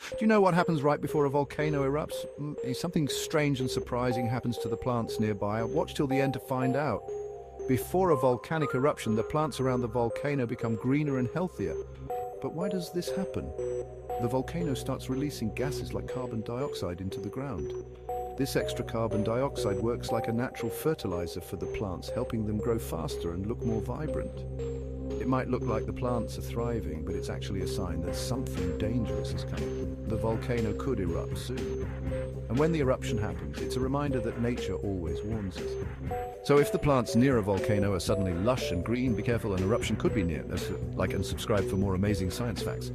Do you know what happens right before a volcano erupts? Something strange and surprising happens to the plants nearby. Watch till the end to find out. Before a volcanic eruption, the plants around the volcano become greener and healthier. But why does this happen? The volcano starts releasing gases like carbon dioxide into the ground. This extra carbon dioxide works like a natural fertilizer for the plants, helping them grow faster and look more vibrant. It might look like the plants are thriving, but it's actually a sign that something dangerous is coming. The volcano could erupt soon. And when the eruption happens, it's a reminder that nature always warns us. So if the plants near a volcano are suddenly lush and green, be careful, an eruption could be near. Like and subscribe for more amazing science facts.